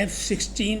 F-16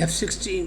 F-16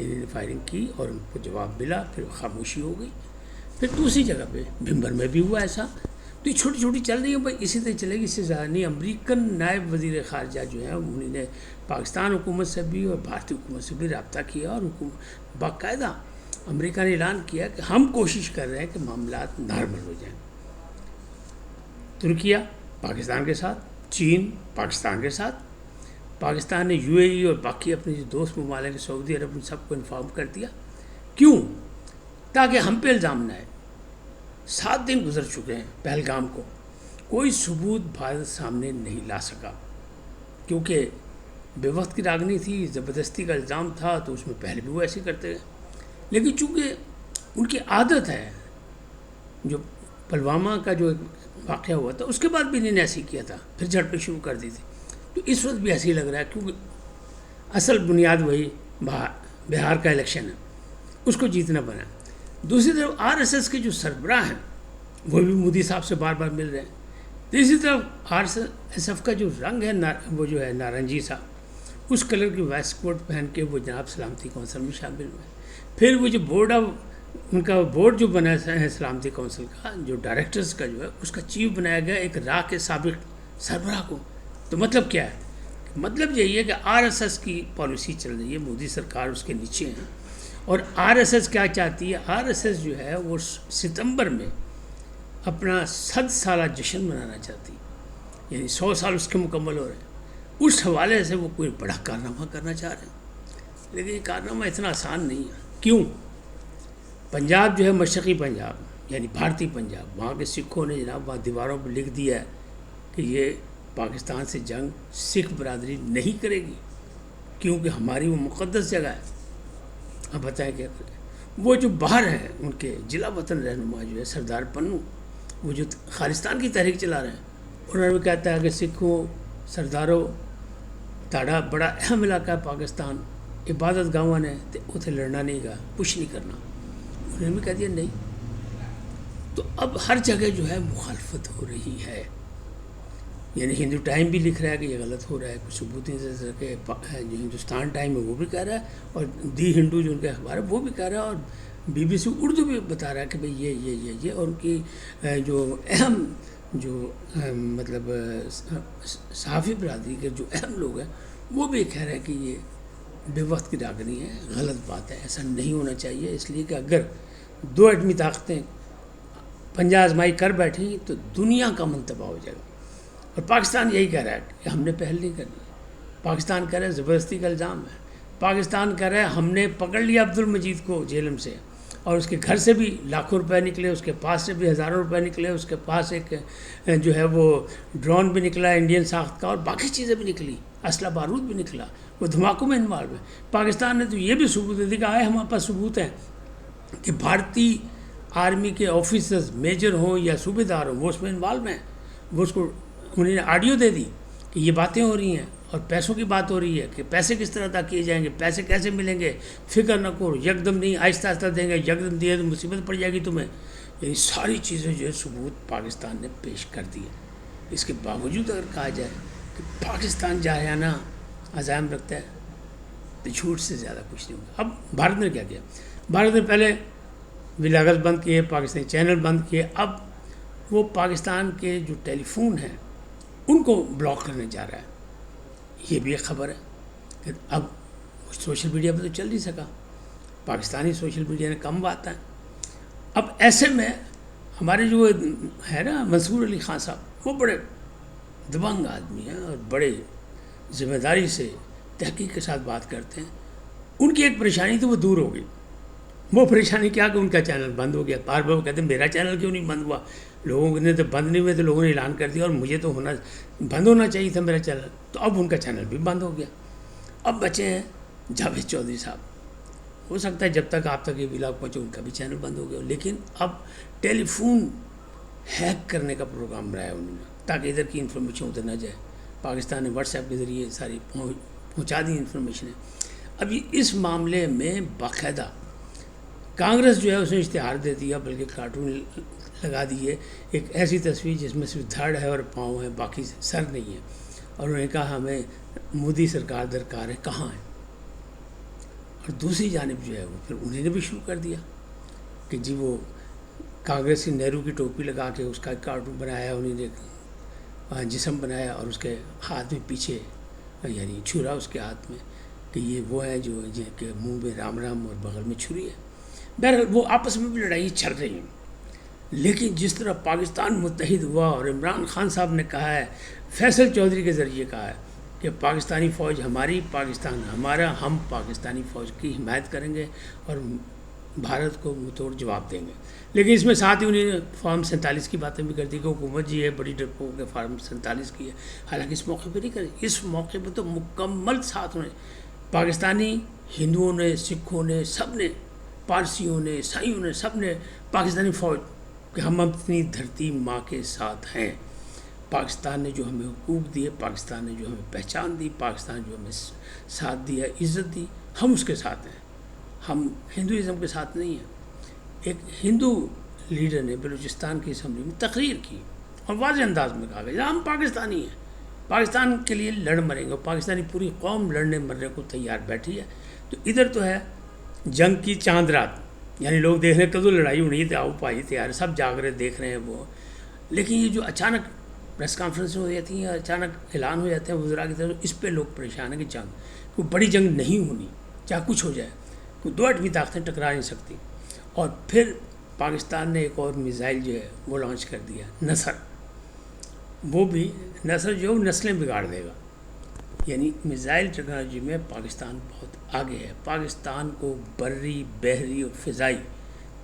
انہوں نے firing کی اور ان کو جواب ملا، پھر خاموشی ہو گئی. پھر دوسری جگہ پہ بھمبر میں بھی ہوا ایسا. تو یہ چھوٹی چھوٹی چل رہی ہے بھائی، اسی طرح چلے گی، اس سے زیادہ نہیں. امریکن نائب وزیر خارجہ جو ہیں انہوں نے پاکستان حکومت سے بھی اور بھارتی حکومت سے بھی رابطہ کیا، اور باقاعدہ امریکہ نے اعلان کیا کہ ہم کوشش کر رہے ہیں کہ معاملات نارمل ہو جائیں. ترکیہ پاکستان کے ساتھ، چین پاکستان کے ساتھ، پاکستان نے یو اے ای اور باقی اپنے جو دوست ممالک سعودی عرب ان سب کو انفارم کر دیا. کیوں؟ تاکہ ہم پہ الزام نہ آئے. 7 دن گزر چکے ہیں پہلگام کو، کوئی ثبوت بھارت سامنے نہیں لا سکا، کیونکہ بے وقت کی راگنی تھی، زبردستی کا الزام تھا، تو اس میں پہلے بھی وہ ایسے کرتے گئے. لیکن چونکہ ان کی عادت ہے، جو پلوامہ کا جو واقعہ ہوا تھا اس کے بعد بھی انہوں نے ایسے کیا تھا، پھر جھڑپیں شروع کر دی تھی. تو اس وقت بھی ایسے ہی لگ رہا ہے، کیونکہ اصل بنیاد وہی بہار کا الیکشن ہے، اس کو جیتنا بنا. دوسری طرف آر ایس ایس کے جو سربراہ ہیں وہ بھی مودی صاحب سے بار بار مل رہے ہیں. تیسری طرف آر ایس ایف کا جو رنگ ہے وہ جو ہے نارنجی سا، اس کلر کی ویسٹ کوٹ پہن کے وہ جناب سلامتی کونسل میں شامل ہوئے. پھر وہ جو ان کا بورڈ جو بنا ہے سلامتی کونسل کا، جو ڈائریکٹرز کا جو ہے، اس کا چیف بنایا گیا ایک را کے سابق سربراہ کو. تو مطلب کیا ہے؟ مطلب یہی ہے کہ آر ایس ایس کی پالیسی چل رہی ہے، مودی سرکار اس کے نیچے ہیں. اور آر ایس ایس کیا چاہتی ہے؟ آر ایس ایس جو ہے وہ ستمبر میں اپنا 100 سالہ جشن منانا چاہتی ہے، یعنی 100 سال اس کے مکمل ہو رہے ہیں. اس حوالے سے وہ کوئی بڑا کارنامہ کرنا چاہ رہے ہیں، لیکن یہ کارنامہ اتنا آسان نہیں ہے. کیوں؟ پنجاب جو ہے مشرقی پنجاب یعنی بھارتی پنجاب، وہاں کے سکھوں نے جناب وہاں دیواروں پہ لکھ دیا ہے کہ یہ پاکستان سے جنگ سکھ برادری نہیں کرے گی، کیونکہ ہماری وہ مقدس جگہ ہے. اب بتائیں کیا کریں. وہ جو باہر ہیں ان کے ضلع وطن رہنما جو ہے سردار پنو، وہ جو خالستان کی تحریک چلا رہے ہیں، انہوں نے بھی کہتا ہے کہ سکھوں سرداروں تاڑا بڑا اہم علاقہ ہے پاکستان، عبادت گاواں نے تو اتنے لڑنا نہیں گا، پش نہیں کرنا. انہوں نے بھی کہہ دیا نہیں. تو اب ہر جگہ جو ہے مخالفت ہو رہی ہے. یعنی ہندو ٹائم بھی لکھ رہا ہے کہ یہ غلط ہو رہا ہے، کچھ ثبوت نہیں دے سکے. جو ہندوستان ٹائم ہے وہ بھی کہہ رہا ہے، اور دی ہندو جو ان کا اخبار ہے وہ بھی کہہ رہا ہے، اور بی بی سی اردو بھی بتا رہا ہے کہ بھئی یہ اور ان کی جو اہم جو مطلب صحافی برادری کے جو اہم لوگ ہیں وہ بھی کہہ رہے ہیں کہ یہ بے وقت کی راگنی ہے، غلط بات ہے، ایسا نہیں ہونا چاہیے. اس لیے کہ اگر 2 ایٹمی طاقتیں پنجہ آزمائی کر بیٹھیں تو دنیا کا منتباہ ہو جائے گا. اور پاکستان یہی کہہ رہا ہے کہ ہم نے پہل نہیں کرنی. پاکستان کہہ رہا ہے زبردستی کا الزام ہے. پاکستان کہہ رہا ہے ہم نے پکڑ لیا عبد المجید کو جیلم سے، اور اس کے گھر سے بھی لاکھوں روپے نکلے، اس کے پاس سے بھی ہزاروں روپے نکلے، اس کے پاس ایک جو ہے وہ ڈرون بھی نکلا انڈین ساخت کا، اور باقی چیزیں بھی نکلی، اسلحہ بارود بھی نکلا، وہ دھماکوں میں انوالو ہے. پاکستان نے تو یہ بھی ثبوت دے دی کہ آئے ہمارے پاس ثبوت ہیں کہ بھارتی آرمی کے آفیسرز میجر ہوں یا صوبے دار ہوں وہ اس میں انوالو ہیں. وہ اس کو انہوں نے آڈیو دے دی کہ یہ باتیں ہو رہی ہیں، اور پیسوں کی بات ہو رہی ہے کہ پیسے کس طرح ادا کیے جائیں گے، پیسے کیسے ملیں گے، فکر نہ کرو، یکدم نہیں، آہستہ آہستہ دیں گے، یکدم دیے تو مصیبت پڑ جائے گی تمہیں. یعنی ساری چیزیں جو ہے ثبوت پاکستان نے پیش کر دی ہے. اس کے باوجود اگر کہا جائے کہ پاکستان جاہیانہ عزائم رکھتا ہے تو جھوٹ سے زیادہ کچھ نہیں ہوگا. اب بھارت نے کیا کیا؟ بھارت نے پہلے ولاگت بند کیے، پاکستانی چینل بند کیے. اب وہ پاکستان کے جو ٹیلی فون ہیں ان کو بلاک کرنے جا رہا ہے. یہ بھی ایک خبر ہے کہ اب سوشل میڈیا پہ تو چل نہیں سکا، پاکستانی سوشل میڈیا نے کم بات ہے. اب ایسے میں ہمارے جو ہے نا منصور علی خان صاحب، وہ بڑے دبنگ آدمی ہیں اور بڑے ذمہ داری سے تحقیق کے ساتھ بات کرتے ہیں. ان کی ایک پریشانی تو وہ دور ہو گئی. وہ پریشانی کیا کہ ان کا چینل بند ہو گیا. بار بار وہ کہتے ہیں میرا چینل کیوں نہیں بند ہوا، لوگوں نے تو بند نہیں ہوئے تو لوگوں نے اعلان کر دیا، اور مجھے تو بند ہونا چاہیے تھا میرا چینل. تو اب ان کا چینل بھی بند ہو گیا. اب بچے ہیں جاوید چودھری صاحب. ہو سکتا ہے جب تک آپ تک یہ ولاگ پہنچے ان کا بھی چینل بند ہو گیا. لیکن اب ٹیلی فون ہیک کرنے کا پروگرام بنایا انہوں نے تاکہ ادھر کی انفارمیشن ادھر نہ جائے. پاکستان نے واٹس ایپ کے ذریعے ساری پہنچا دی انفارمیشنیں. ابھی اس معاملے میں باقاعدہ کانگریس جو ہے اس نے اشتہار دے دیا، بلکہ کارٹون لگا دیے، ایک ایسی تصویر جس میں صرف دھڑ ہے اور پاؤں ہے، باقی سر نہیں ہے. اور انہوں نے کہا ہمیں مودی سرکار درکار ہے، کہاں ہے؟ اور پھر دوسری جانب جو ہے وہ پھر انہیں نے بھی شروع کر دیا کہ جی وہ کانگریسی نہرو کی ٹوپی لگا کے اس کا کارٹون بنایا، انہیں نے جسم بنایا اور اس کے ہاتھ میں پیچھے یعنی چھرا اس کے ہاتھ میں کہ یہ وہ ہے جو جن کے منہ میں رام رام اور بغل میں چھری ہے۔ بہرحال وہ آپس میں بھی لڑائی چل رہی ہیں، لیکن جس طرح پاکستان متحد ہوا اور عمران خان صاحب نے کہا ہے، فیصل چودھری کے ذریعے کہا ہے کہ پاکستانی فوج ہماری، پاکستان ہمارا، ہم پاکستانی فوج کی حمایت کریں گے اور بھارت کو منہ توڑ جواب دیں گے۔ لیکن اس میں ساتھ ہی انہیں فارم 47 کی باتیں بھی کر دی کہ حکومت جی ہے بڑی ڈرپوک ہے، فارم 47 کی ہے، حالانکہ اس موقع پہ نہیں کریں۔ اس موقع پہ تو مکمل ساتھ انہیں پاکستانی ہندوؤں نے، سکھوں نے، سب نے، پارسیوں نے، عیسائیوں نے، سب نے پاکستانی فوج کہ ہم اپنی دھرتی ماں کے ساتھ ہیں، پاکستان نے جو ہمیں حقوق دیے، پاکستان نے جو ہمیں پہچان دی، پاکستان نے جو ہمیں ساتھ دیا، عزت دی، ہم اس کے ساتھ ہیں، ہم ہندوازم کے ساتھ نہیں ہیں۔ ایک ہندو لیڈر نے بلوچستان کی اسمبلی میں تقریر کی اور واضح انداز میں کہا کہ ہم پاکستانی ہیں، پاکستان کے لیے لڑ مریں گے، پاکستانی پوری قوم لڑنے مرنے کو تیار بیٹھی ہے۔ تو ادھر تو ہے جنگ کی چاند رات، یعنی لوگ دیکھ رہے ہیں کدو لڑائی ہونی ہے، آؤ پائی تیار، سب جاگ رہے دیکھ رہے ہیں وہ، لیکن یہ جو اچانک پریس کانفرنس ہو جاتی ہیں، اچانک اعلان ہو جاتے ہیں وزراء کی طرف، اس پہ لوگ پریشان ہیں کہ جنگ کوئی بڑی جنگ نہیں ہونی، چاہے کچھ ہو جائے، کوئی دو ایٹمی طاقتیں ٹکرا نہیں سکتی۔ اور پھر پاکستان نے ایک اور میزائل جو ہے وہ لانچ کر دیا، نصر، وہ بھی نصر جو نسلیں بگاڑ دے گا، یعنی میزائل ٹیکنالوجی میں پاکستان بہت آگے ہے۔ پاکستان کو بری، بحری اور فضائی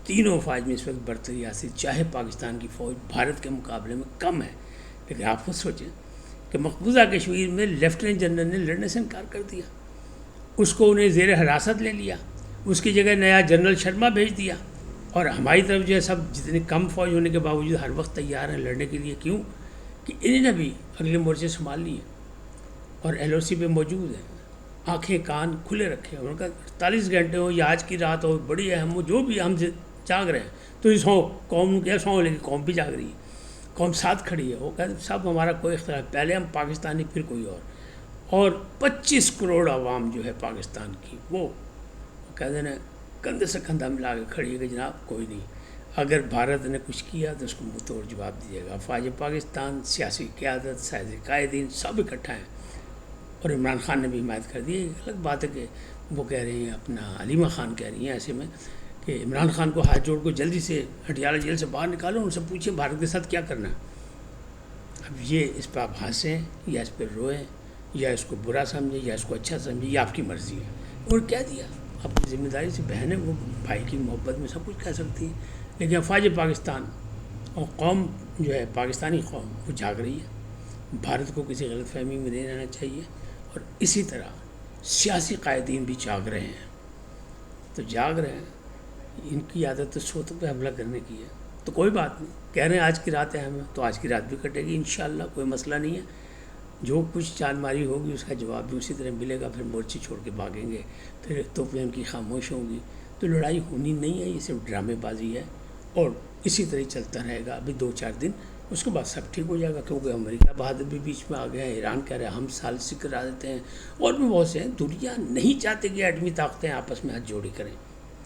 تینوں افواج میں اس وقت برتری حاصل، چاہے پاکستان کی فوج بھارت کے مقابلے میں کم ہے، لیکن آپ خود سوچیں کہ مقبوضہ کشمیر میں لیفٹیننٹ جنرل نے لڑنے سے انکار کر دیا، اس کو انہیں زیر حراست لے لیا، اس کی جگہ نیا جنرل شرما بھیج دیا، اور ہماری طرف جو ہے سب جتنے کم فوج ہونے کے باوجود ہر وقت تیار ہیں لڑنے کے لیے۔ کیوں کہ انہیں نے بھی اگلے مورچے سنبھال لیے اور ایل او سی پہ موجود ہیں، آنکھیں کان کھلے رکھے، انہوں نے کہا 48 گھنٹے ہو یا آج کی رات ہو، بڑی اہم ہو، جو بھی ہم جاگ رہے ہیں، تو سو قوم کیا سو، لیکن قوم بھی جاگ رہی ہے، قوم ساتھ کھڑی ہے۔ وہ کہتے ہیں سب ہمارا کوئی اختلاف، پہلے ہم پاکستانی پھر کوئی اور 25 کروڑ عوام جو ہے پاکستان کی، وہ کہتے ہیں کندھے سے کندھا ملا کے کھڑی ہے کہ جناب کوئی نہیں، اگر بھارت نے کچھ کیا تو اس کو منہ توڑ جواب دیجیے گا۔ افواج پاکستان، سیاسی قیادت، سیاسی قائدین سب اکٹھا ہیں، اور عمران خان نے بھی حمایت کر دی۔ ایک الگ بات ہے کہ وہ کہہ رہے ہیں، اپنا علیمہ خان کہہ رہی ہیں ایسے میں کہ عمران خان کو ہاتھ جوڑ کو جلدی سے ہٹیالہ جیل سے باہر نکالو، ان سے پوچھیں بھارت کے ساتھ کیا کرنا ہے۔ اب یہ اس پہ آپ ہنسیں یا اس پہ روئیں یا اس کو برا سمجھیں یا اس کو اچھا سمجھیں، یہ آپ کی مرضی ہے۔ اور کہہ دیا اپنی ذمہ داری سے، بہن ہے وہ، بھائی کی محبت میں سب کچھ کہہ سکتی ہے، لیکن افواج پاکستان اور قوم جو ہے پاکستانی قوم وہ جاگ رہی ہے، بھارت کو کسی غلط فہمی میں نہیں رہنا چاہیے، اور اسی طرح سیاسی قائدین بھی جاگ رہے ہیں۔ تو جاگ رہے ہیں، ان کی عادت تو سوتوں پہ حملہ کرنے کی ہے، تو کوئی بات نہیں، کہہ رہے ہیں آج کی رات اہم ہے تو آج کی رات بھی کٹے گی انشاءاللہ، کوئی مسئلہ نہیں ہے۔ جو کچھ چاند ماری ہوگی اس کا جواب بھی اسی طرح ملے گا، پھر مورچے چھوڑ کے بھاگیں گے، پھر توپیں ان کی خاموش ہوں گی، تو لڑائی ہونی نہیں ہے، یہ صرف ڈرامے بازی ہے، اور اسی طرح چلتا رہے گا ابھی 2-4 دن، اس کے بعد سب ٹھیک ہو جائے گا، کیونکہ امریکہ بہادر بھی بیچ میں آ گیا ہے، ایران کہہ رہے ہیں ہم سالسی کرا دیتے ہیں، اور بھی بہت سے ہیں۔ دنیا نہیں چاہتے کہ ایٹمی طاقتیں آپس میں ہاتھ جوڑی کریں۔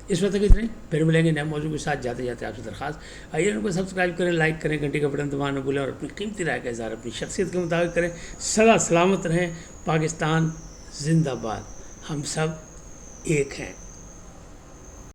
اس وقت اتنے پھر ملیں گے نئے موضوع کے ساتھ، جاتے جاتے آپ سے درخواست آئیے ان کو سبسکرائب کریں، لائک کریں، گھنٹی کا بٹن دبانا نہ بھولیں، اور اپنی قیمتی رائے کا اظہار اپنی شخصیت کے مطابق کریں۔ سدا سلامت رہیں، پاکستان زندہ باد، ہم سب ایک ہیں۔